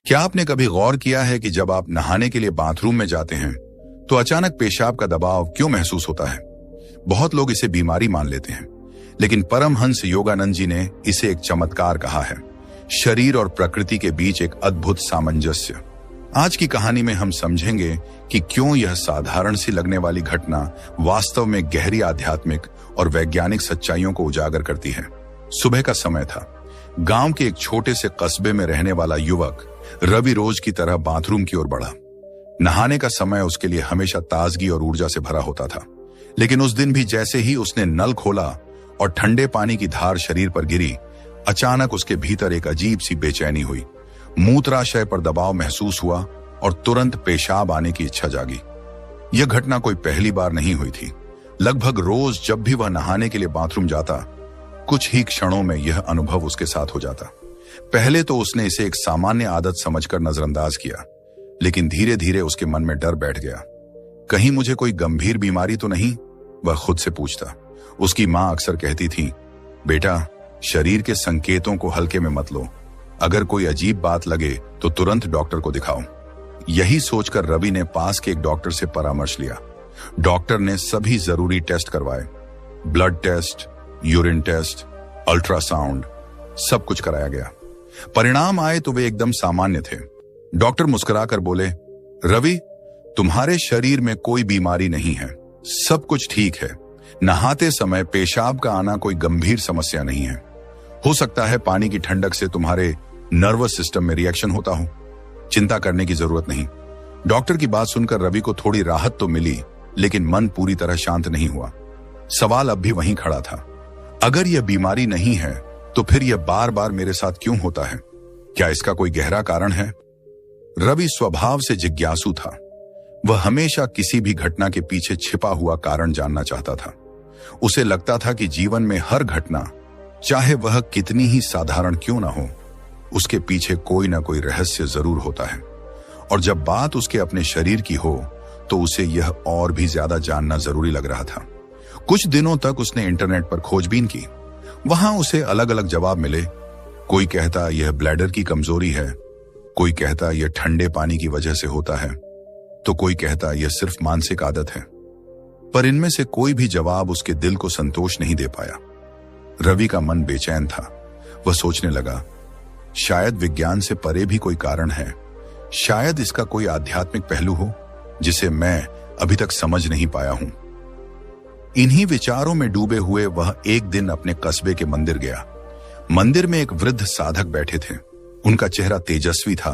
क्या आपने कभी गौर किया है कि जब आप नहाने के लिए बाथरूम में जाते हैं तो अचानक पेशाब का दबाव क्यों महसूस होता है? बहुत लोग इसे बीमारी मान लेते हैं, लेकिन परमहंस योगानंद जी ने इसे एक चमत्कार कहा है, शरीर और प्रकृति के बीच एक अद्भुत सामंजस्य। आज की कहानी में हम समझेंगे कि क्यों यह साधारण सी लगने वाली घटना वास्तव में गहरी आध्यात्मिक और वैज्ञानिक सच्चाइयों को उजागर करती है। सुबह का समय था। गांव के एक छोटे से कस्बे में रहने वाला युवक रवि रोज की तरह बाथरूम की ओर बढ़ा। नहाने का समय उसके लिए हमेशा ताजगी और ऊर्जा से भरा होता था, लेकिन उस दिन भी जैसे ही उसने नल खोला और ठंडे पानी की धार शरीर पर गिरी, अचानक उसके भीतर एक अजीब सी बेचैनी हुई। मूत्राशय पर दबाव महसूस हुआ और तुरंत पेशाब आने की इच्छा जागी। यह घटना कोई पहली बार नहीं हुई थी। लगभग रोज जब भी वह नहाने के लिए बाथरूम जाता, कुछ ही क्षणों में यह अनुभव उसके साथ हो जाता। पहले तो उसने इसे एक सामान्य आदत समझकर नजरअंदाज किया, लेकिन धीरे धीरे उसके मन में डर बैठ गया। कहीं मुझे कोई गंभीर बीमारी तो नहीं, वह खुद से पूछता। उसकी मां अक्सर कहती थी, बेटा, शरीर के संकेतों को हल्के में मत लो। अगर कोई अजीब बात लगे तो तुरंत डॉक्टर को दिखाओ। यही सोचकर रवि ने पास के एक डॉक्टर से परामर्श लिया। डॉक्टर ने सभी जरूरी टेस्ट करवाए, blood test, urine test, ultrasound, सब कुछ कराया गया। परिणाम आए तो वे एकदम सामान्य थे। डॉक्टर मुस्कुराकर बोले, रवि, तुम्हारे शरीर में कोई बीमारी नहीं है, सब कुछ ठीक है। नहाते समय पेशाब का आना कोई गंभीर समस्या नहीं है। हो सकता है पानी की ठंडक से तुम्हारे नर्वस सिस्टम में रिएक्शन होता हो। चिंता करने की जरूरत नहीं। डॉक्टर की बात सुनकर रवि को थोड़ी राहत तो मिली, लेकिन मन पूरी तरह शांत नहीं हुआ। सवाल अब भी वहीं खड़ा था। अगर यह बीमारी नहीं है तो फिर यह बार बार मेरे साथ क्यों होता है? क्या इसका कोई गहरा कारण है? रवि स्वभाव से जिज्ञासु था। वह हमेशा किसी भी घटना के पीछे छिपा हुआ कारण जानना चाहता था। उसे लगता था कि जीवन में हर घटना, चाहे वह कितनी ही साधारण क्यों ना हो, उसके पीछे कोई ना कोई रहस्य जरूर होता है। और जब बात उसके अपने शरीर की हो तो उसे यह और भी ज्यादा जानना जरूरी लग रहा था। कुछ दिनों तक उसने इंटरनेट पर खोजबीन की। वहां उसे अलग अलग जवाब मिले। कोई कहता यह ब्लैडर की कमजोरी है, कोई कहता यह ठंडे पानी की वजह से होता है, तो कोई कहता यह सिर्फ मानसिक आदत है। पर इनमें से कोई भी जवाब उसके दिल को संतोष नहीं दे पाया। रवि का मन बेचैन था। वह सोचने लगा, शायद विज्ञान से परे भी कोई कारण है। शायद इसका कोई आध्यात्मिक पहलू हो जिसे मैं अभी तक समझ नहीं पाया हूं। इन्हीं विचारों में डूबे हुए वह एक दिन अपने कस्बे के मंदिर गया। मंदिर में एक वृद्ध साधक बैठे थे। उनका चेहरा तेजस्वी था,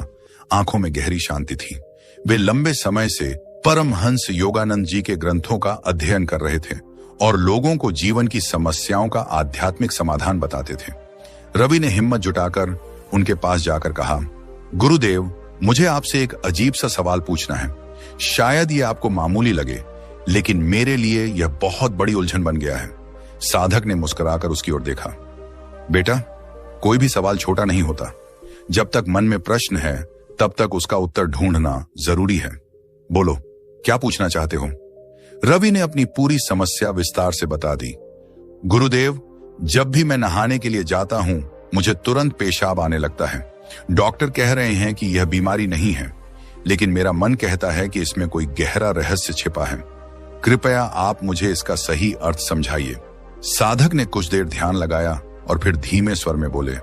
आंखों में गहरी शांति थी। वे लंबे समय से परमहंस योगानंद जी के ग्रंथों का अध्ययन कर रहे थे और लोगों को जीवन की समस्याओं का आध्यात्मिक समाधान बताते थे। रवि ने हिम्मत जुटाकर उनके पास जाकर कहा, गुरुदेव, मुझे आपसे एक अजीब सा सवाल पूछना है। शायद ये आपको मामूली लगे, लेकिन मेरे लिए यह बहुत बड़ी उलझन बन गया है। साधक ने मुस्कुराकर उसकी ओर देखा। बेटा, कोई भी सवाल छोटा नहीं होता। जब तक मन में प्रश्न है तब तक उसका उत्तर ढूंढना जरूरी है। बोलो, क्या पूछना चाहते हो? रवि ने अपनी पूरी समस्या विस्तार से बता दी। गुरुदेव, जब भी मैं नहाने के लिए जाता हूं मुझे तुरंत पेशाब आने लगता है। डॉक्टर कह रहे हैं कि यह बीमारी नहीं है, लेकिन मेरा मन कहता है कि इसमें कोई गहरा रहस्य छिपा है। कृपया आप मुझे इसका सही अर्थ समझाइए। साधक ने कुछ देर ध्यान लगाया और फिर धीमे स्वर में बोले,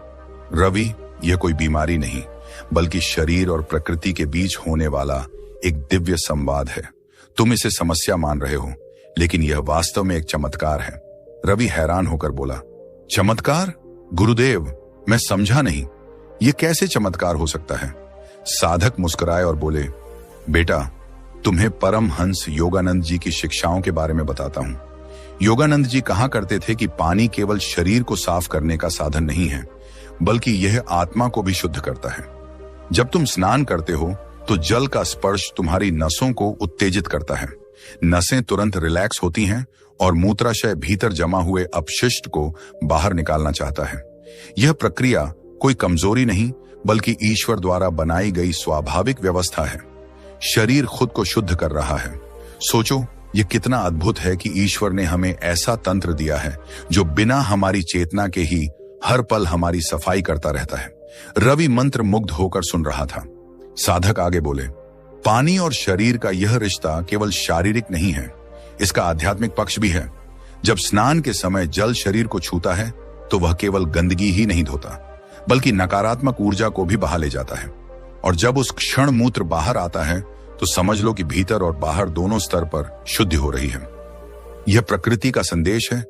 रवि, यह कोई बीमारी नहीं, बल्कि शरीर और प्रकृति के बीच होने वाला एक दिव्य संवाद है। तुम इसे समस्या मान रहे हो, लेकिन यह वास्तव में एक चमत्कार है। रवि हैरान होकर बोला, चमत्कार? गुरुदेव, मैं समझा नहीं, यह कैसे चमत्कार हो सकता है? साधक मुस्कुराए और बोले, बेटा, तुम्हें परमहंस योगानंद जी की शिक्षाओं के बारे में बताता हूं। योगानंद जी कहा करते थे कि पानी केवल शरीर को साफ करने का साधन नहीं है, बल्कि यह आत्मा को भी शुद्ध करता है। जब तुम स्नान करते हो तो जल का स्पर्श तुम्हारी नसों को उत्तेजित करता है। नसें तुरंत रिलैक्स होती हैं और मूत्राशय भीतर जमा हुए अपशिष्ट को बाहर निकालना चाहता है। यह प्रक्रिया कोई कमजोरी नहीं, बल्कि ईश्वर द्वारा बनाई गई स्वाभाविक व्यवस्था है। शरीर खुद को शुद्ध कर रहा है। सोचो, यह कितना अद्भुत है कि ईश्वर ने हमें ऐसा तंत्र दिया है जो बिना हमारी चेतना के ही हर पल हमारी सफाई करता रहता है। रवि मंत्र मुग्ध होकर सुन रहा था। साधक आगे बोले, पानी और शरीर का यह रिश्ता केवल शारीरिक नहीं है, इसका आध्यात्मिक पक्ष भी है। जब स्नान के समय जल शरीर को छूता है तो वह केवल गंदगी ही नहीं धोता, बल्कि नकारात्मक ऊर्जा को भी बहा ले जाता है। और जब उस क्षण मूत्र बाहर आता है तो समझ लो कि भीतर और बाहर दोनों स्तर पर शुद्धि हो रही है। यह प्रकृति का संदेश है।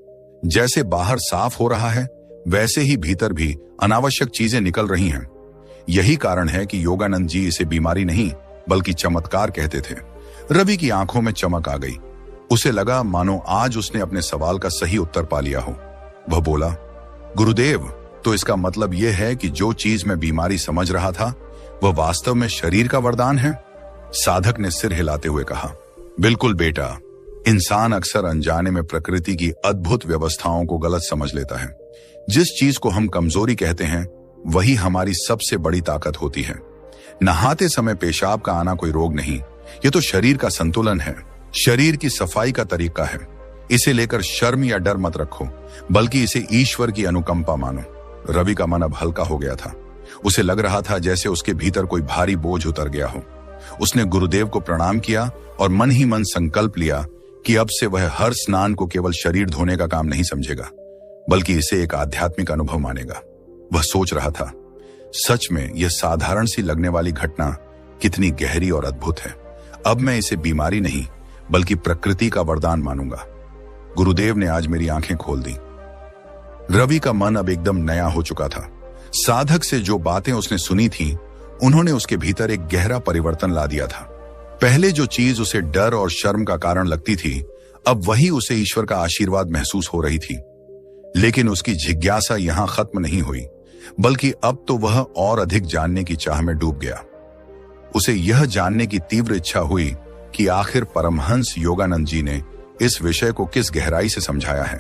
जैसे बाहर साफ हो रहा है, वैसे ही भीतर भी अनावश्यक चीजें निकल रही हैं। यही कारण है कि योगानंद जी इसे बीमारी नहीं बल्कि चमत्कार कहते थे। रवि की आंखों में चमक आ गई। उसे लगा मानो आज उसने अपने सवाल का सही उत्तर पा लिया हो। वह बोला, गुरुदेव, तो इसका मतलब यह है कि जो चीज मैं बीमारी समझ रहा था वह वास्तव में शरीर का वरदान है? साधक ने सिर हिलाते हुए कहा, बिल्कुल बेटा। इंसान अक्सर अनजाने में प्रकृति की अद्भुत व्यवस्थाओं को गलत समझ लेता है। जिस चीज को हम कमजोरी कहते हैं वही हमारी सबसे बड़ी ताकत होती है। नहाते समय पेशाब का आना कोई रोग नहीं, ये तो शरीर का संतुलन है, शरीर की सफाई का तरीका है। इसे लेकर शर्म या डर मत रखो, बल्कि इसे ईश्वर की अनुकंपा मानो। रवि का मन अब हल्का हो गया था। उसे लग रहा था जैसे उसके भीतर कोई भारी बोझ उतर गया हो। उसने गुरुदेव को प्रणाम किया और मन ही मन संकल्प लिया कि अब से वह हर स्नान को केवल शरीर धोने का काम नहीं समझेगा, बल्कि इसे एक आध्यात्मिक अनुभव मानेगा। वह सोच रहा था, सच में यह साधारण सी लगने वाली घटना कितनी गहरी और अद्भुत है। अब मैं इसे बीमारी नहीं बल्कि प्रकृति का वरदान मानूंगा। गुरुदेव ने आज मेरी आंखें खोल दी। रवि का मन अब एकदम नया हो चुका था। साधक से जो बातें उसने सुनी थी, उन्होंने उसके भीतर एक गहरा परिवर्तन ला दिया था। पहले जो चीज उसे डर और शर्म का कारण लगती थी, अब वही उसे ईश्वर का आशीर्वाद महसूस हो रही थी। लेकिन उसकी जिज्ञासा यहां खत्म नहीं हुई, बल्कि अब तो वह और अधिक जानने की चाह में डूब गया। उसे यह जानने की तीव्र इच्छा हुई कि आखिर परमहंस योगानंद जी ने इस विषय को किस गहराई से समझाया है।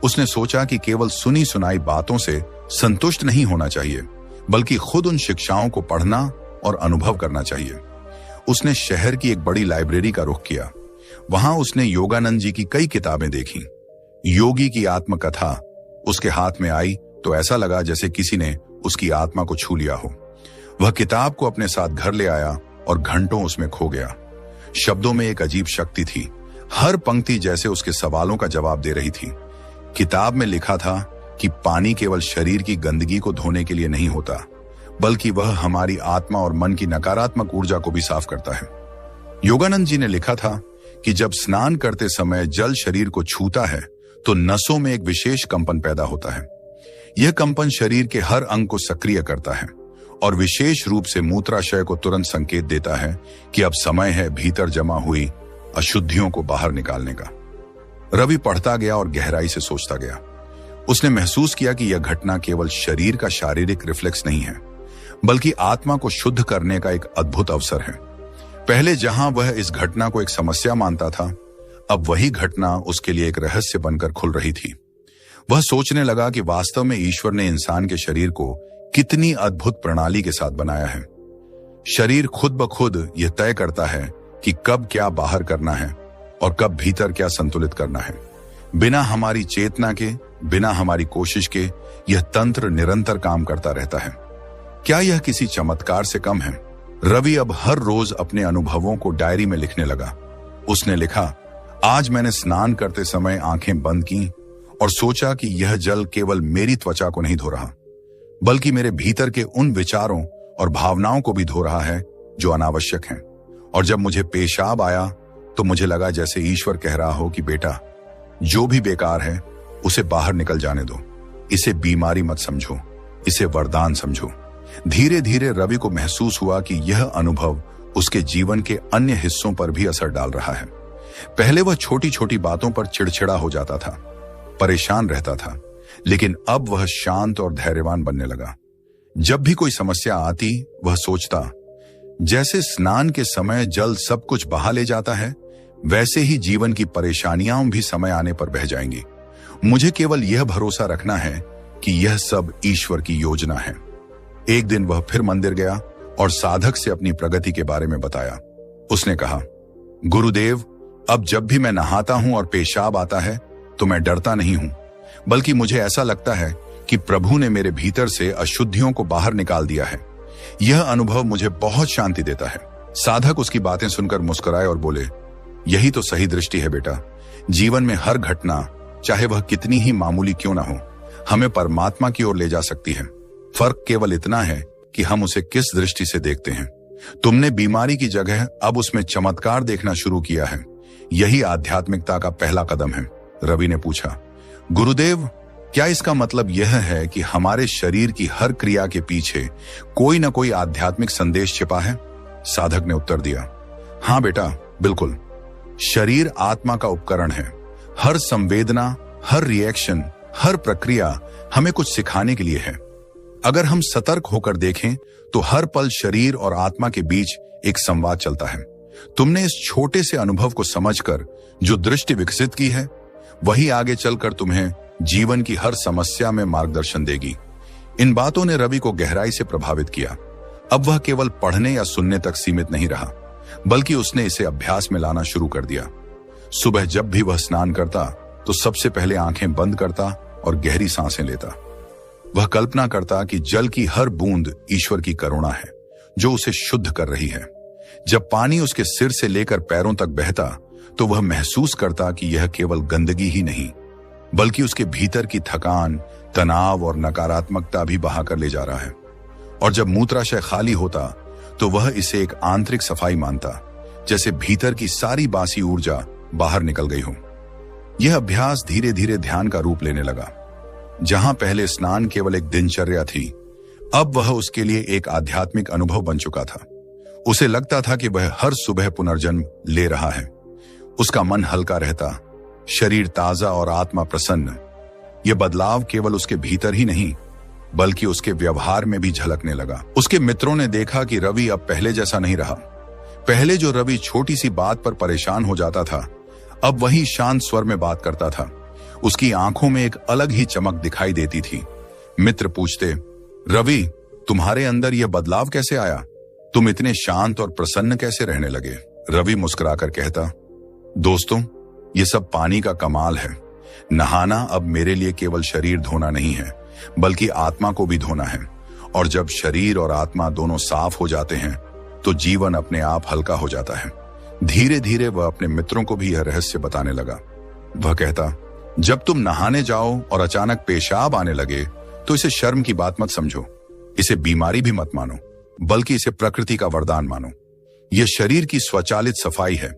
उसने सोचा कि केवल सुनी सुनाई बातों से संतुष्ट नहीं होना चाहिए, बल्कि खुद उन शिक्षाओं को पढ़ना और अनुभव करना चाहिए। उसने शहर की एक बड़ी लाइब्रेरी का रुख किया। वहां उसने योगानंद जी की कई किताबें देखी। योगी की आत्मकथा उसके हाथ में आई तो ऐसा लगा जैसे किसी ने उसकी आत्मा को छू लिया हो। वह किताब को अपने साथ घर ले आया और घंटों उसमें खो गया। शब्दों में एक अजीब शक्ति थी। हर पंक्ति जैसे उसके सवालों का जवाब दे रही थी। किताब में लिखा था कि पानी केवल शरीर की गंदगी को धोने के लिए नहीं होता, बल्कि वह हमारी आत्मा और मन की नकारात्मक ऊर्जा को भी साफ करता है। योगानंद जी ने लिखा था कि जब स्नान करते समय जल शरीर को छूता है तो नसों में एक विशेष कंपन पैदा होता है। यह कंपन शरीर के हर अंग को सक्रिय करता है और विशेष रूप से मूत्राशय को तुरंत संकेत देता है कि अब समय है भीतर जमा हुई अशुद्धियों को बाहर निकालने का। रवि पढ़ता गया और गहराई से सोचता गया। उसने महसूस किया कि यह घटना केवल शरीर का शारीरिक रिफ्लेक्स नहीं है, बल्कि आत्मा को शुद्ध करने का एक अद्भुत अवसर है। पहले जहां वह इस घटना को एक समस्या मानता था, अब वही घटना उसके लिए एक रहस्य बनकर खुल रही थी। वह सोचने लगा कि वास्तव में ईश्वर ने इंसान के शरीर को कितनी अद्भुत प्रणाली के साथ बनाया है। शरीर खुद ब खुद यह तय करता है कि कब क्या बाहर करना है और कब भीतर क्या संतुलित करना है। बिना हमारी चेतना के, बिना हमारी कोशिश के यह तंत्र निरंतर काम करता रहता है। क्या यह किसी चमत्कार से कम है? रवि अब हर रोज अपने अनुभवों को डायरी में लिखने लगा। उसने लिखा, आज मैंने स्नान करते समय आंखें बंद की और सोचा कि यह जल केवल मेरी त्वचा को नहीं धो रहा, बल्कि मेरे भीतर के उन विचारों और भावनाओं को भी धो रहा है जो अनावश्यक हैं। और जब मुझे पेशाब आया तो मुझे लगा जैसे ईश्वर कह रहा हो कि बेटा, जो भी बेकार है उसे बाहर निकल जाने दो। इसे बीमारी मत समझो, इसे वरदान समझो। धीरे धीरे रवि को महसूस हुआ कि यह अनुभव उसके जीवन के अन्य हिस्सों पर भी असर डाल रहा है। पहले वह छोटी छोटी बातों पर चिड़चिड़ा हो जाता था, परेशान रहता था, लेकिन अब वह शांत और धैर्यवान बनने लगा। जब भी कोई समस्या आती, वह सोचता, जैसे स्नान के समय जल सब कुछ बहा ले जाता है, वैसे ही जीवन की परेशानियां भी समय आने पर बह जाएंगी। मुझे केवल यह भरोसा रखना है कि यह सब ईश्वर की योजना है। एक दिन वह फिर मंदिर गया और साधक से अपनी प्रगति के बारे में बताया। उसने कहा, गुरुदेव, अब जब भी मैं नहाता हूं और पेशाब आता है तो मैं डरता नहीं हूं, बल्कि मुझे ऐसा लगता है कि प्रभु ने मेरे भीतर से अशुद्धियों को बाहर निकाल दिया है। यह अनुभव मुझे बहुत शांति देता है। साधक उसकी बातें सुनकर मुस्कुराए और बोले, यही तो सही दृष्टि है बेटा। जीवन में हर घटना, चाहे वह कितनी ही मामूली क्यों ना हो, हमें परमात्मा की ओर ले जा सकती है। फर्क केवल इतना है कि हम उसे किस दृष्टि से देखते हैं। तुमने बीमारी की जगह अब उसमें चमत्कार देखना शुरू किया है। यही आध्यात्मिकता का पहला कदम है। रवि ने पूछा, गुरुदेव, क्या इसका मतलब यह है कि हमारे शरीर की हर क्रिया के पीछे कोई न कोई आध्यात्मिक संदेश छिपा है? साधक ने उत्तर दिया, हाँ बेटा, बिल्कुल। शरीर आत्मा का उपकरण है। हर संवेदना, हर रिएक्शन, हर प्रक्रिया हमें कुछ सिखाने के लिए है। अगर हम सतर्क होकर देखें तो हर पल शरीर और आत्मा के बीच एक संवाद चलता है। तुमने इस छोटे से अनुभव को समझकर जो दृष्टि विकसित की है, वही आगे चलकर तुम्हें जीवन की हर समस्या में मार्गदर्शन देगी। इन बातों ने रवि को गहराई से प्रभावित किया। अब वह केवल पढ़ने या सुनने तक सीमित नहीं रहा, बल्कि उसने इसे अभ्यास में लाना शुरू कर दिया। सुबह जब भी वह स्नान करता तो सबसे पहले आंखें बंद करता और गहरी सांसें लेता। वह कल्पना करता कि जल की हर बूंद ईश्वर की करुणा है जो उसे शुद्ध कर रही है। जब पानी उसके सिर से लेकर पैरों तक बहता तो वह महसूस करता कि यह केवल गंदगी ही नहीं, बल्कि उसके भीतर की थकान, तनाव और नकारात्मकता भी बहाकर ले जा रहा है। और जब मूत्राशय खाली होता तो वह इसे एक आंतरिक सफाई मानता, जैसे भीतर की सारी बासी ऊर्जा बाहर निकल गई हो। यह अभ्यास धीरे धीरे ध्यान का रूप लेने लगा। जहां पहले स्नान केवल एक दिनचर्या थी, अब वह उसके लिए एक आध्यात्मिक अनुभव बन चुका था। उसे लगता था कि वह हर सुबह पुनर्जन्म ले रहा है। उसका मन हल्का रहता, शरीर ताजा और आत्मा प्रसन्न। यह बदलाव केवल उसके भीतर ही नहीं, बल्कि उसके व्यवहार में भी झलकने लगा। उसके मित्रों ने देखा कि रवि अब पहले जैसा नहीं रहा। पहले जो रवि छोटी सी बात पर परेशान हो जाता था, अब वही शांत स्वर में बात करता था। उसकी आंखों में एक अलग ही चमक दिखाई देती थी। मित्र पूछते, रवि, तुम्हारे अंदर यह बदलाव कैसे आया? तुम इतने शांत और प्रसन्न कैसे रहने लगे? रवि मुस्कुराकर कहता, दोस्तों, ये सब पानी का कमाल है। नहाना अब मेरे लिए केवल शरीर धोना नहीं है, बल्कि आत्मा को भी धोना है। और जब शरीर और आत्मा दोनों साफ हो जाते हैं तो जीवन अपने आप हल्का हो जाता है। धीरे धीरे वह अपने मित्रों को भी यह रहस्य बताने लगा। वह कहता, जब तुम नहाने जाओ और अचानक पेशाब आने लगे तो इसे शर्म की बात मत समझो। इसे बीमारी भी मत मानो, बल्कि इसे प्रकृति का वरदान मानो। यह शरीर की स्वचालित सफाई है।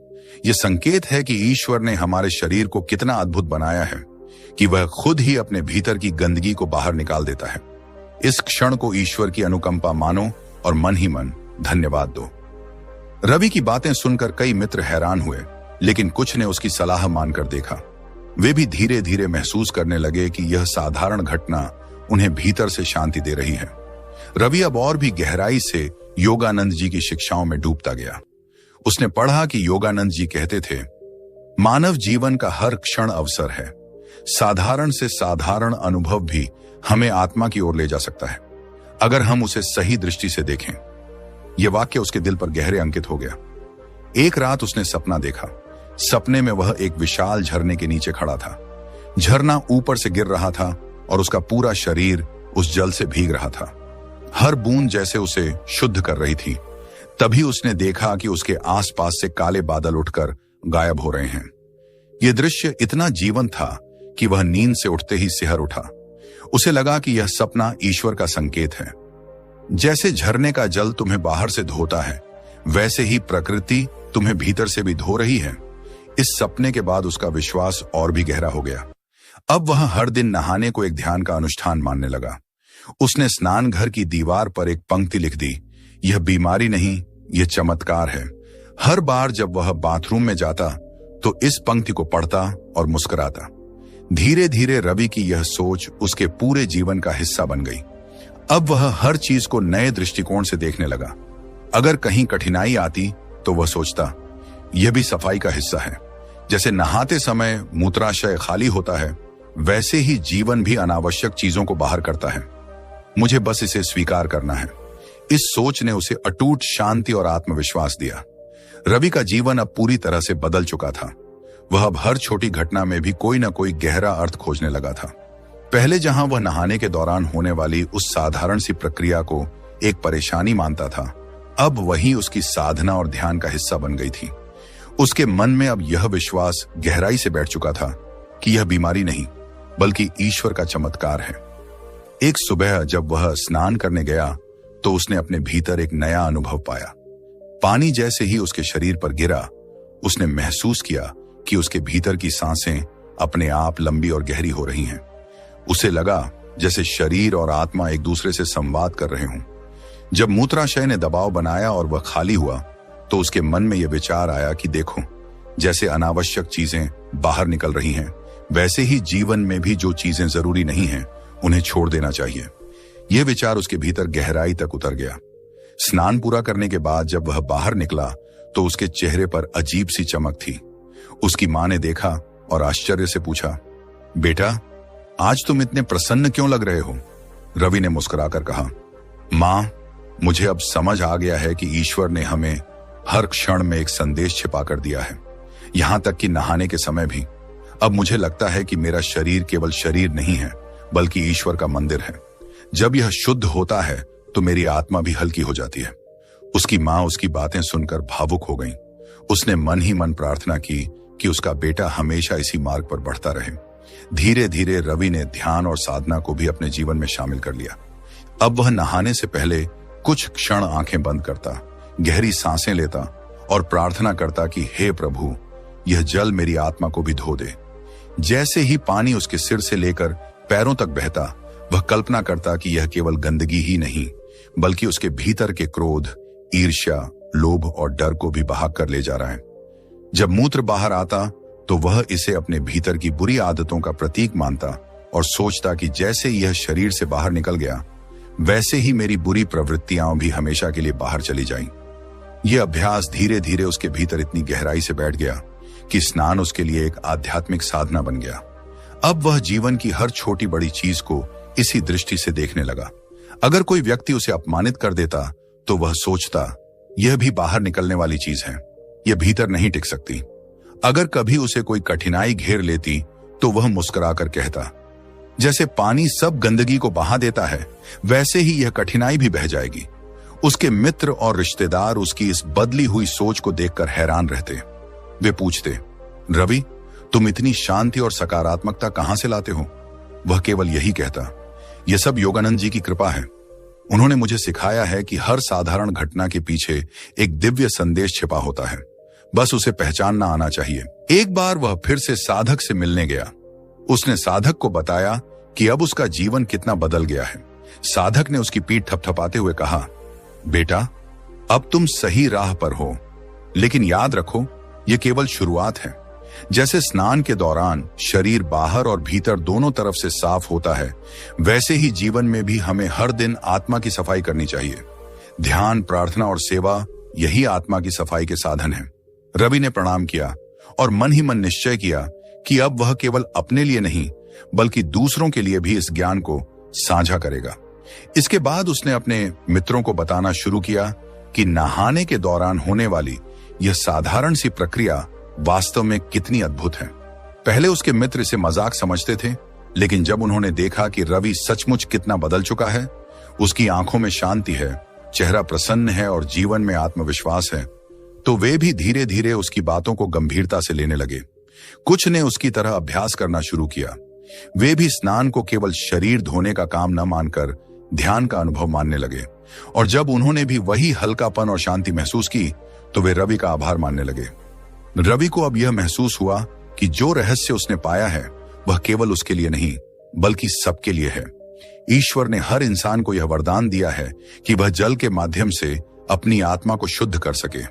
यह संकेत है कि ईश्वर ने हमारे शरीर को कितना अद्भुत बनाया है कि वह खुद ही अपने भीतर की गंदगी को बाहर निकाल देता है। इस क्षण को ईश्वर की अनुकंपा मानो और मन ही मन धन्यवाद दो। रवि की बातें सुनकर कई मित्र हैरान हुए, लेकिन कुछ ने उसकी सलाह मानकर देखा। वे भी धीरे धीरे महसूस करने लगे कि यह साधारण घटना उन्हें भीतर से शांति दे रही है। रवि अब और भी गहराई से योगानंद जी की शिक्षाओं में डूबता गया। उसने पढ़ा कि योगानंद जी कहते थे, मानव जीवन का हर क्षण अवसर है। साधारण से साधारण अनुभव भी हमें आत्मा की ओर ले जा सकता है, अगर हम उसे सही दृष्टि से देखें। यह वाक्य उसके दिल पर गहरे अंकित हो गया। एक रात उसने सपना देखा। सपने में वह एक विशाल झरने के नीचे खड़ा था। झरना ऊपर से गिर रहा था और उसका पूरा शरीर उस जल से भीग रहा था। हर बूंद जैसे उसे शुद्ध कर रही थी। तभी उसने देखा कि उसके आसपास से काले बादल उठकर गायब हो रहे हैं। यह दृश्य इतना जीवंत था कि वह नींद से उठते ही सिहर उठा। उसे लगा कि यह सपना ईश्वर का संकेत है। जैसे झरने का जल तुम्हें बाहर से धोता है, वैसे ही प्रकृति तुम्हें भीतर से भी धो रही है। इस सपने के बाद उसका विश्वास और भी गहरा हो गया। अब वह हर दिन नहाने को एक ध्यान का अनुष्ठान मानने लगा। उसने स्नान घर की दीवार पर एक पंक्ति लिख दी, यह बीमारी नहीं, यह चमत्कार है। हर बार जब वह बाथरूम में जाता तो इस पंक्ति को पढ़ता और मुस्कुराता। धीरे धीरे रवि की यह सोच उसके पूरे जीवन का हिस्सा बन गई। अब वह हर चीज को नए दृष्टिकोण से देखने लगा। अगर कहीं कठिनाई आती तो वह सोचता, यह भी सफाई का हिस्सा है। जैसे नहाते समय मूत्राशय खाली होता है, वैसे ही जीवन भी अनावश्यक चीजों को बाहर करता है। मुझे बस इसे स्वीकार करना है। इस सोच ने उसे अटूट शांति और आत्मविश्वास दिया। रवि का जीवन अब पूरी तरह से बदल चुका था। वह अब हर छोटी घटना में भी कोई न कोई गहरा अर्थ खोजने लगा था। पहले जहां वह नहाने के दौरान होने वाली उस साधारण सी प्रक्रिया को एक परेशानी मानता था, अब वही उसकी साधना और ध्यान का हिस्सा बन गई थी। उसके मन में अब यह विश्वास गहराई से बैठ चुका था कि यह बीमारी नहीं बल्कि ईश्वर का चमत्कार है। एक सुबह जब वह स्नान करने गया तो उसने अपने भीतर एक नया अनुभव पाया। पानी जैसे ही उसके शरीर पर गिरा, उसने महसूस किया कि उसके भीतर की सांसें अपने आप लंबी और गहरी हो रही हैं। उसे लगा जैसे शरीर और आत्मा एक दूसरे से संवाद कर रहे हों। जब मूत्राशय ने दबाव बनाया और वह खाली हुआ तो उसके मन में यह विचार आया कि देखो, जैसे अनावश्यक चीजें बाहर निकल रही हैं, वैसे ही जीवन में भी जो चीजें जरूरी नहीं हैं उन्हें छोड़ देना चाहिए। यह विचार उसके भीतर गहराई तक उतर गया। स्नान पूरा करने के बाद जब वह बाहर निकला तो उसके चेहरे पर अजीब सी चमक थी। उसकी मां ने देखा और आश्चर्य से पूछा, बेटा, आज तुम इतने प्रसन्न क्यों लग रहे हो? रवि ने मुस्कुराकर कहा, मां, मुझे अब समझ आ गया है कि ईश्वर ने हमें हर क्षण में एक संदेश छिपा कर दिया है, यहां तक कि नहाने के समय भी। अब मुझे लगता है कि मेरा शरीर केवल शरीर नहीं है बल्कि ईश्वर का मंदिर है। जब यह शुद्ध होता है तो मेरी आत्मा भी हल्की हो जाती है। उसकी मां उसकी बातें सुनकर भावुक हो गई। उसने मन ही मन प्रार्थना की कि उसका बेटा हमेशा इसी मार्ग पर बढ़ता रहे। धीरे धीरे रवि ने ध्यान और साधना को भी अपने जीवन में शामिल कर लिया। अब वह नहाने से पहले कुछ क्षण आंखें बंद करता, गहरी सांसें लेता और प्रार्थना करता कि हे प्रभु, यह जल मेरी आत्मा को भी धो दे। जैसे ही पानी उसके सिर से लेकर पैरों तक बहता, वह कल्पना करता कि यह केवल गंदगी ही नहीं बल्कि उसके भीतर के क्रोध, ईर्ष्या, लोभ और डर को भी बहा कर ले जा रहा है। जब मूत्र बाहर आता तो वह इसे अपने भीतर की बुरी आदतों का प्रतीक मानता और सोचता कि जैसे यह शरीर से बाहर निकल गया वैसे ही मेरी बुरी प्रवृत्तियां भी हमेशा के लिए बाहर चली जाएं। यह अभ्यास धीरे धीरे उसके भीतर इतनी गहराई से बैठ गया कि स्नान उसके लिए एक आध्यात्मिक साधना बन गया। अब वह जीवन की हर छोटी बड़ी चीज को इसी दृष्टि से देखने लगा। अगर कोई व्यक्ति उसे अपमानित कर देता तो वह सोचता, यह भी बाहर निकलने वाली चीज है, यह भीतर नहीं टिक सकती। अगर कभी उसे कोई कठिनाई घेर लेती तो वह मुस्कुराकर कहता, जैसे पानी सब गंदगी को बहा देता है वैसे ही यह कठिनाई भी बह जाएगी। उसके मित्र और रिश्तेदार उसकी इस बदली हुई सोच को देखकर हैरान रहते। वे पूछते, रवि, तुम इतनी शांति और सकारात्मकता कहां से लाते हो? वह केवल यही कहता, यह सब योगानंद जी की कृपा है। उन्होंने मुझे सिखाया है कि हर साधारण घटना के पीछे एक दिव्य संदेश छिपा होता है, बस उसे पहचानना आना चाहिए। एक बार वह फिर से साधक से मिलने गया। उसने साधक को बताया कि अब उसका जीवन कितना बदल गया है। साधक ने उसकी पीठ थपथपाते हुए कहा, बेटा, अब तुम सही राह पर हो, लेकिन याद रखो, यह केवल शुरुआत है। जैसे स्नान के दौरान शरीर बाहर और भीतर दोनों तरफ से साफ होता है, वैसे ही जीवन में भी हमें हर दिन आत्मा की सफाई करनी चाहिए। ध्यान, प्रार्थना और सेवा यही आत्मा की सफाई के साधन है। रवि ने प्रणाम किया और मन ही मन निश्चय किया कि अब वह केवल अपने लिए नहीं बल्कि दूसरों के लिए भी इस ज्ञान को साझा करेगा। इसके बाद उसने अपने मित्रों को बताना शुरू किया कि नहाने के दौरान होने वाली यह साधारण सी प्रक्रिया वास्तव में कितनी अद्भुत है। पहले उसके मित्र इसे मजाक समझते थे, लेकिन जब उन्होंने देखा कि रवि सचमुच कितना बदल चुका है, उसकी आंखों में शांति है, चेहरा प्रसन्न है और जीवन में आत्मविश्वास है, तो वे भी धीरे धीरे उसकी बातों को गंभीरता से लेने लगे। कुछ ने उसकी तरह अभ्यास करना शुरू किया। वे भी स्नान को केवल शरीर धोने का काम न मानकर ध्यान का अनुभव मानने लगे, और जब उन्होंने भी वही हल्कापन और शांति महसूस की तो वे रवि का आभार मानने लगे। रवि को अब यह महसूस हुआ कि जो रहस्य उसने पाया है वह केवल उसके लिए नहीं बल्कि सबके लिए है। ईश्वर ने हर इंसान को यह वरदान दिया है कि वह जल के माध्यम से अपनी आत्मा को शुद्ध कर सके।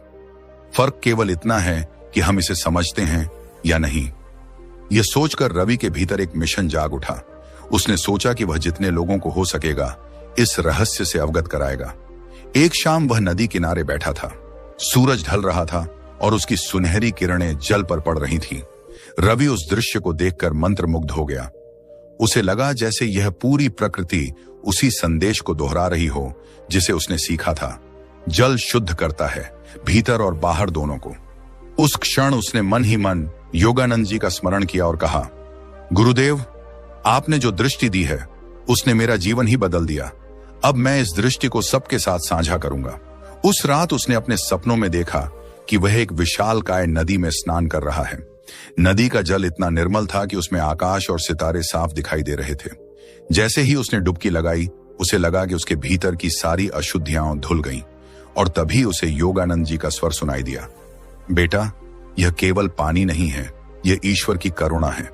फर्क केवल इतना है कि हम इसे समझते हैं या नहीं। यह सोचकर रवि के भीतर एक मिशन जाग उठा। उसने सोचा कि वह जितने लोगों को हो सकेगा इस रहस्य से अवगत कराएगा। एक शाम वह नदी किनारे बैठा था। सूरज ढल रहा था और उसकी सुनहरी किरणें जल पर पड़ रही थीं। रवि उस दृश्य को देखकर मंत्रमुग्ध हो गया। उसे लगा जैसे यह पूरी प्रकृति उसी संदेश को दोहरा रही हो जिसे उसने सीखा था। जल शुद्ध करता है, भीतर और बाहर दोनों को। उस क्षण उसने मन ही मन योगानंद जी का स्मरण किया और कहा, गुरुदेव, आपने जो दृष्टि दी है उसने मेरा जीवन ही बदल दिया। अब मैं इस दृष्टि को सबके साथ साझा करूंगा। उस रात उसने अपने सपनों में देखा कि वह एक विशालकाय नदी में स्नान कर रहा है। नदी का जल इतना निर्मल था कि उसमें आकाश और सितारे साफ दिखाई दे रहे थे। जैसे ही उसने डुबकी लगाई, उसे लगा कि उसके भीतर की सारी अशुद्धियां धुल गईं, और तभी उसे योगानंद जी का स्वर सुनाई दिया, बेटा, यह केवल पानी नहीं है, यह ईश्वर की करुणा है।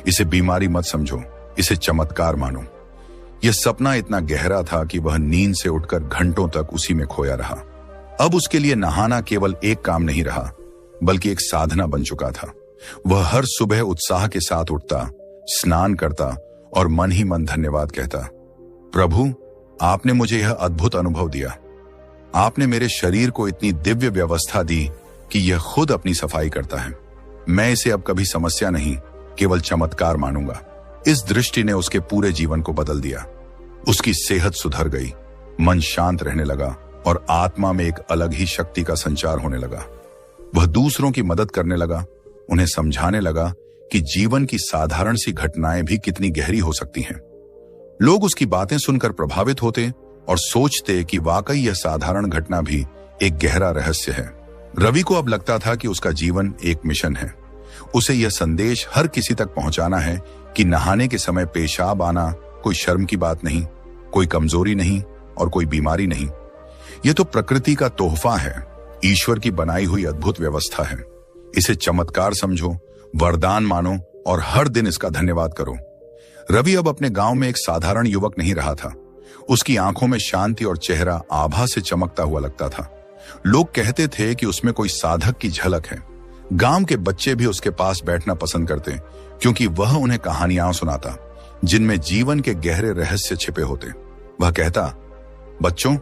इसे बीमारी मत समझो, इसे चमत्कार मानो। यह सपना इतना गहरा था कि वह नींद से उठकर घंटों तक उसी में खोया रहा। अब उसके लिए नहाना केवल एक काम नहीं रहा, बल्कि एक साधना बन चुका था। वह हर सुबह उत्साह के साथ उठता, स्नान करता और मन ही मन धन्यवाद कहता, प्रभु, आपने मुझे यह अद्भुत अनुभव दिया। आपने मेरे शरीर को इतनी दिव्य व्यवस्था दी कि यह खुद अपनी सफाई करता है। मैं इसे अब कभी समस्या नहीं, केवल चमत्कार मानूंगा। इस दृष्टि ने उसके पूरे जीवन को बदल दिया। उसकी सेहत सुधर गई, मन शांत रहने लगा और आत्मा में एक अलग ही शक्ति का संचार होने लगा। वह दूसरों की मदद करने लगा, उन्हें समझाने लगा कि जीवन की साधारण सी घटनाएं भी कितनी गहरी हो सकती हैं। लोग उसकी बातें सुनकर प्रभावित होते और सोचते कि वाकई यह साधारण घटना भी एक गहरा रहस्य है। रवि को अब लगता था कि उसका जीवन एक मिशन है। उसे यह संदेश हर किसी तक पहुंचाना है कि नहाने के समय पेशाब आना कोई शर्म की बात नहीं, कोई कमजोरी नहीं और कोई बीमारी नहीं। यह तो प्रकृति का तोहफा है, ईश्वर की बनाई हुई अद्भुत व्यवस्था है। इसे चमत्कार समझो, वरदान मानो और हर दिन इसका धन्यवाद करो। रवि अब अपने गांव में एक साधारण युवक नहीं रहा था। उसकी आंखों में शांति और चेहरा आभा से चमकता हुआ लगता था। लोग कहते थे कि उसमें कोई साधक की झलक है। गांव के बच्चे भी उसके पास बैठना पसंद करते, क्योंकि वह उन्हें कहानियां सुनाता जिनमें जीवन के गहरे रहस्य छिपे होते। वह कहता, बच्चों,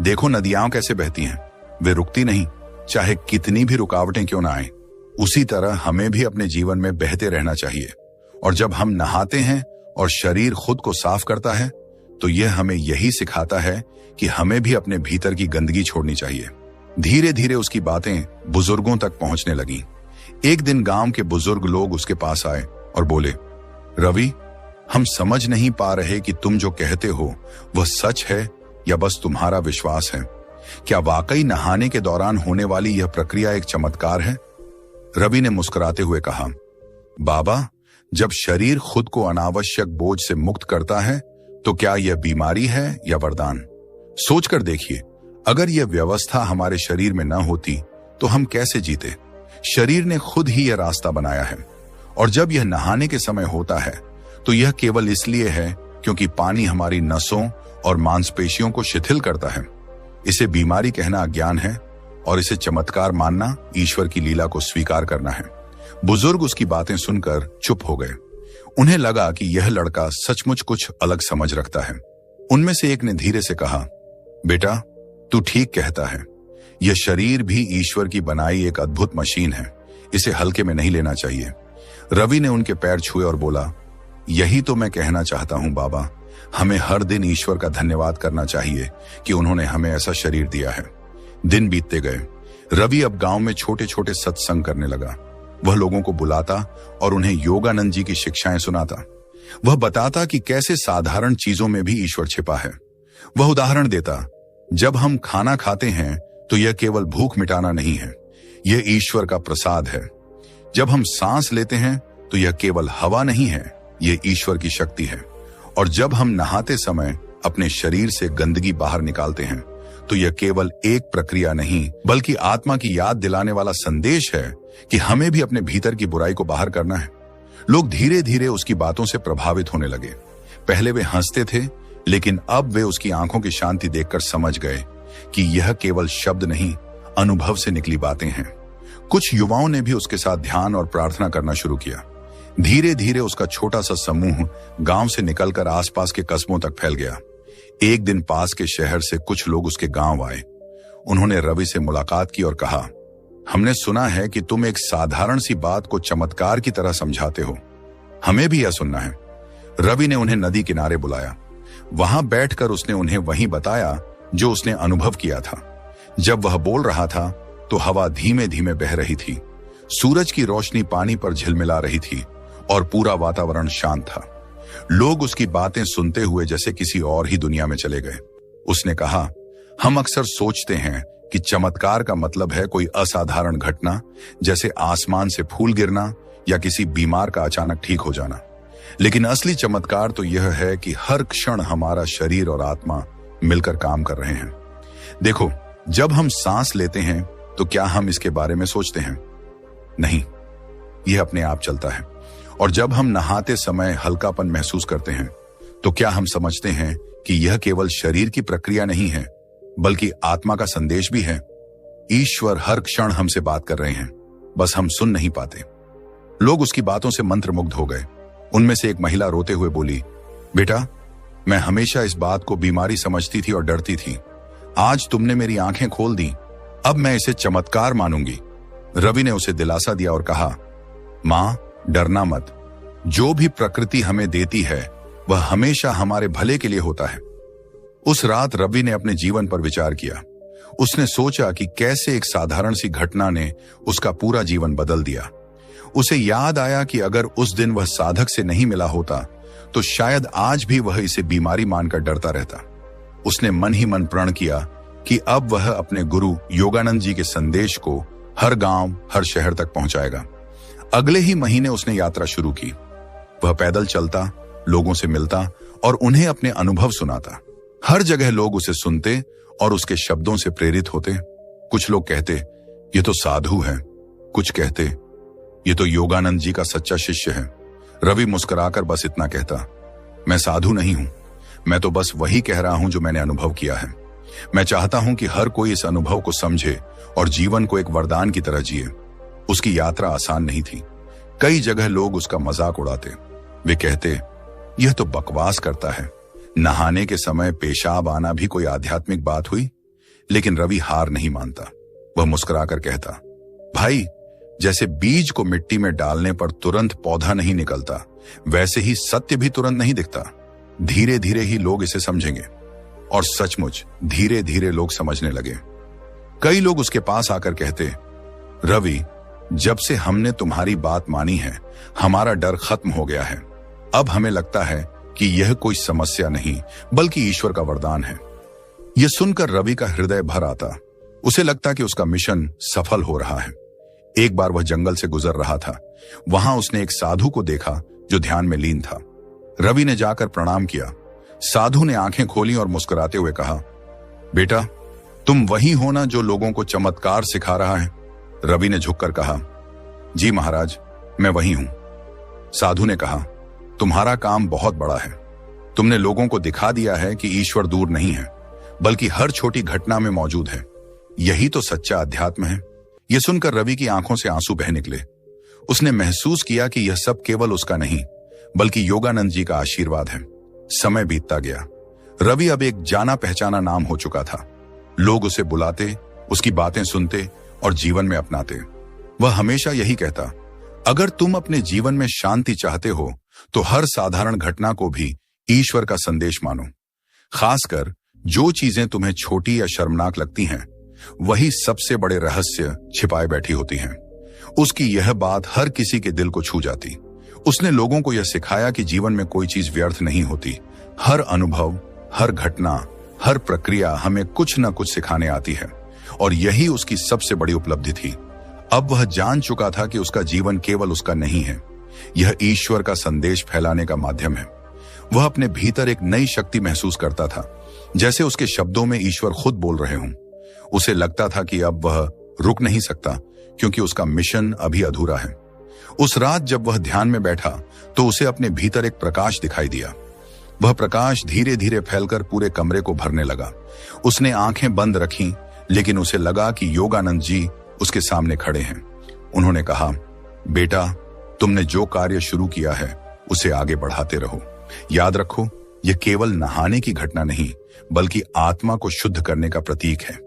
देखो नदियां कैसे बहती हैं, वे रुकती नहीं, चाहे कितनी भी रुकावटें क्यों ना आए। उसी तरह हमें भी अपने जीवन में बहते रहना चाहिए। और जब हम नहाते हैं और शरीर खुद को साफ करता है, तो यह हमें यही सिखाता है कि हमें भी अपने भीतर की गंदगी छोड़नी चाहिए। धीरे धीरे उसकी बातें बुजुर्गों तक पहुंचने लगी। एक दिन गांव के बुजुर्ग लोग उसके पास आए और बोले, रवि, हम समझ नहीं पा रहे कि तुम जो कहते हो वह सच है या बस तुम्हारा विश्वास है। क्या वाकई नहाने के दौरान होने वाली यह प्रक्रिया एक चमत्कार है? रवि ने मुस्कुराते हुए कहा, बाबा, जब शरीर खुद को अनावश्यक बोझ से मुक्त करता है, तो क्या यह बीमारी है या वरदान? सोचकर देखिए, अगर यह व्यवस्था हमारे शरीर में न होती तो हम कैसे जीते? शरीर ने खुद ही यह रास्ता बनाया है। और जब यह नहाने के समय होता है, तो यह केवल इसलिए है क्योंकि पानी हमारी नसों और मांसपेशियों को शिथिल करता है। इसे बीमारी कहना अज्ञान है और इसे चमत्कार मानना ईश्वर की लीला को स्वीकार करना है। बुजुर्ग उसकी बातें सुनकर चुप हो गए। उन्हें लगा कि यह लड़का सचमुच कुछ अलग समझ रखता है। उनमें से एक ने धीरे से कहा, बेटा, तू ठीक कहता है। यह शरीर भी ईश्वर की बनाई एक अद्भुत मशीन है, इसे हल्के में नहीं लेना चाहिए। रवि ने उनके पैर छुए और बोला, यही तो मैं कहना चाहता हूं बाबा, हमें हर दिन ईश्वर का धन्यवाद करना चाहिए कि उन्होंने हमें ऐसा शरीर दिया है। दिन बीतते गए। रवि अब गांव में छोटे छोटे सत्संग करने लगा। वह लोगों को बुलाता और उन्हें योगानंद जी की शिक्षाएं सुनाता। वह बताता कि कैसे साधारण चीजों में भी ईश्वर छिपा है। वह उदाहरण देता, जब हम खाना खाते हैं तो यह केवल भूख मिटाना नहीं है, यह ईश्वर का प्रसाद है। जब हम सांस लेते हैं तो यह केवल हवा नहीं है, यह ईश्वर की शक्ति है। और जब हम नहाते समय अपने शरीर से गंदगी बाहर निकालते हैं, तो यह केवल एक प्रक्रिया नहीं, बल्कि आत्मा की याद दिलाने वाला संदेश है कि हमें भी अपने भीतर की बुराई को बाहर करना है। लोग धीरे धीरे उसकी बातों से प्रभावित होने लगे। पहले वे हंसते थे, लेकिन अब वे उसकी आंखों की शांति देखकर समझ गए कि यह केवल शब्द नहीं, अनुभव से निकली बातें हैं। कुछ युवाओं ने भी उसके साथ ध्यान और प्रार्थना करना शुरू किया। धीरे धीरे उसका छोटा सा समूह गांव से निकलकर आसपास के कस्बों तक फैल गया। एक दिन पास के शहर से कुछ लोग उसके गांव आए। उन्होंने रवि से मुलाकात की और कहा, हमने सुना है कि तुम एक साधारण सी बात को चमत्कार की तरह समझाते हो, हमें भी यह सुनना है। रवि ने उन्हें नदी किनारे बुलाया। वहां बैठकर उसने उन्हें वही बताया जो उसने अनुभव किया था। जब वह बोल रहा था तो हवा धीमे धीमे बह रही थी, सूरज की रोशनी पानी पर झिलमिला रही थी और पूरा वातावरण शांत था। लोग उसकी बातें सुनते हुए जैसे किसी और ही दुनिया में चले गए। उसने कहा, हम अक्सर सोचते हैं कि चमत्कार का मतलब है कोई असाधारण घटना, जैसे आसमान से फूल गिरना या किसी बीमार का अचानक ठीक हो जाना। लेकिन असली चमत्कार तो यह है कि हर क्षण हमारा शरीर और आत्मा मिलकर काम कर रहे हैं। देखो, जब हम सांस लेते हैं तो क्या हम इसके बारे में सोचते हैं? नहीं, यह अपने आप चलता है। और जब हम नहाते समय हल्कापन महसूस करते हैं तो क्या हम समझते हैं कि यह केवल शरीर की प्रक्रिया नहीं है, बल्कि आत्मा का संदेश भी है? ईश्वर हर क्षण हमसे बात कर रहे हैं, बस हम सुन नहीं पाते। लोग उसकी बातों से मंत्रमुग्ध हो गए। उनमें से एक महिला रोते हुए बोली, बेटा, मैं हमेशा इस बात को बीमारी समझती थी और डरती थी। आज तुमने मेरी आंखें खोल दी, अब मैं इसे चमत्कार मानूंगी। रवि ने उसे दिलासा दिया और कहा, मां, डरना मत। जो भी प्रकृति हमें देती है वह हमेशा हमारे भले के लिए होता है। उस रात रवि ने अपने जीवन पर विचार किया। उसने सोचा कि कैसे एक साधारण सी घटना ने उसका पूरा जीवन बदल दिया। उसे याद आया कि अगर उस दिन वह साधक से नहीं मिला होता तो शायद आज भी वह इसे बीमारी मानकर डरता रहता। उसने मन ही मन प्रण किया कि अब वह अपने गुरु योगानंद जी के संदेश को हर गांव, हर शहर तक पहुंचाएगा। अगले ही महीने उसने यात्रा शुरू की। वह पैदल चलता, लोगों से मिलता और उन्हें अपने अनुभव सुनाता। हर जगह लोग उसे सुनते और उसके शब्दों से प्रेरित होते। कुछ लोग कहते, ये तो साधु है। कुछ कहते, ये तो योगानंद जी का सच्चा शिष्य है। रवि मुस्कुराकर बस इतना कहता, मैं साधु नहीं हूं, मैं तो बस वही कह रहा हूं जो मैंने अनुभव किया है। मैं चाहता हूं कि हर कोई इस अनुभव को समझे और जीवन को एक वरदान की तरह जिए। उसकी यात्रा आसान नहीं थी। कई जगह लोग उसका मजाक उड़ाते। वे कहते, यह तो बकवास करता है। नहाने के समय पेशाब आना भी कोई आध्यात्मिक बात हुई? लेकिन रवि हार नहीं मानता। वह मुस्कुराकर कहता, भाई, जैसे बीज को मिट्टी में डालने पर तुरंत पौधा नहीं निकलता, वैसे ही सत्य भी तुरंत नहीं दिखता। धीरे धीरे ही लोग इसे समझेंगे। और सचमुच धीरे धीरे लोग समझने लगे। कई लोग उसके पास आकर कहते, रवि, जब से हमने तुम्हारी बात मानी है, हमारा डर खत्म हो गया है। अब हमें लगता है कि यह कोई समस्या नहीं, बल्कि ईश्वर का वरदान है। यह सुनकर रवि का हृदय भर आता। उसे लगता कि उसका मिशन सफल हो रहा है। एक बार वह जंगल से गुजर रहा था। वहां उसने एक साधु को देखा जो ध्यान में लीन था। रवि ने जाकर प्रणाम किया। साधु ने आंखें खोली और मुस्कुराते हुए कहा, बेटा, तुम वही हो ना जो लोगों को चमत्कार सिखा रहा है? रवि ने झुककर कहा, जी महाराज, मैं वही हूं। साधु ने कहा, तुम्हारा काम बहुत बड़ा है। तुमने लोगों को दिखा दिया है कि ईश्वर दूर नहीं है, बल्कि हर छोटी घटना में मौजूद है। यही तो सच्चा अध्यात्म है। यह सुनकर रवि की आंखों से आंसू बह निकले। उसने महसूस किया कि यह सब केवल उसका नहीं, बल्कि योगानंद जी का आशीर्वाद है। समय बीतता गया। रवि अब एक जाना पहचाना नाम हो चुका था। लोग उसे बुलाते, उसकी बातें सुनते और जीवन में अपनाते। वह हमेशा यही कहता, अगर तुम अपने जीवन में शांति चाहते हो तो हर साधारण घटना को भी ईश्वर का संदेश मानो। खासकर जो चीजें तुम्हें छोटी या शर्मनाक लगती हैं, वही सबसे बड़े रहस्य छिपाए बैठी होती हैं। उसकी यह बात हर किसी के दिल को छू जाती। उसने लोगों को यह सिखाया कि जीवन में कोई चीज व्यर्थ नहीं होती। हर अनुभव, हर घटना, हर प्रक्रिया हमें कुछ न कुछ सिखाने आती है, और यही उसकी सबसे बड़ी उपलब्धि थी। अब वह जान चुका था कि उसका जीवन केवल उसका नहीं है, यह ईश्वर का संदेश फैलाने का माध्यम है। वह अपने भीतर एक नई शक्ति महसूस करता था, जैसे उसके शब्दों में ईश्वर खुद बोल रहे हों। उसे लगता था कि अब वह रुक नहीं सकता, क्योंकि उसका मिशन अभी अधूरा है। उस रात जब वह ध्यान में बैठा तो उसे अपने भीतर एक प्रकाश दिखाई दिया। वह प्रकाश धीरे धीरे फैलकर पूरे कमरे को भरने लगा। उसने आंखें बंद रखीं, लेकिन उसे लगा कि योगानंद जी उसके सामने खड़े हैं। उन्होंने कहा, बेटा, तुमने जो कार्य शुरू किया है उसे आगे बढ़ाते रहो। याद रखो, यह केवल नहाने की घटना नहीं, बल्कि आत्मा को शुद्ध करने का प्रतीक है।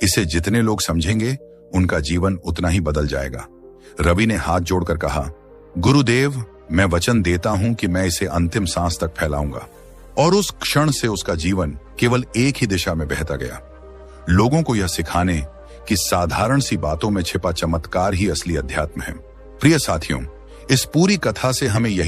इसे जितने लोग समझेंगे, उनका जीवन उतना ही बदल जाएगा। रवि ने हाथ जोड़कर कहा, गुरुदेव, मैं वचन देता हूं कि मैं इसे अंतिम सांस तक फैलाऊंगा। और उस क्षण से उसका जीवन केवल एक ही दिशा में बहता गया, लोगों को यह सिखाने कि साधारण सी बातों में छिपा चमत्कार ही असली अध्यात्म है। प्रिय साथियों, इस पूरी कथा से हमें यही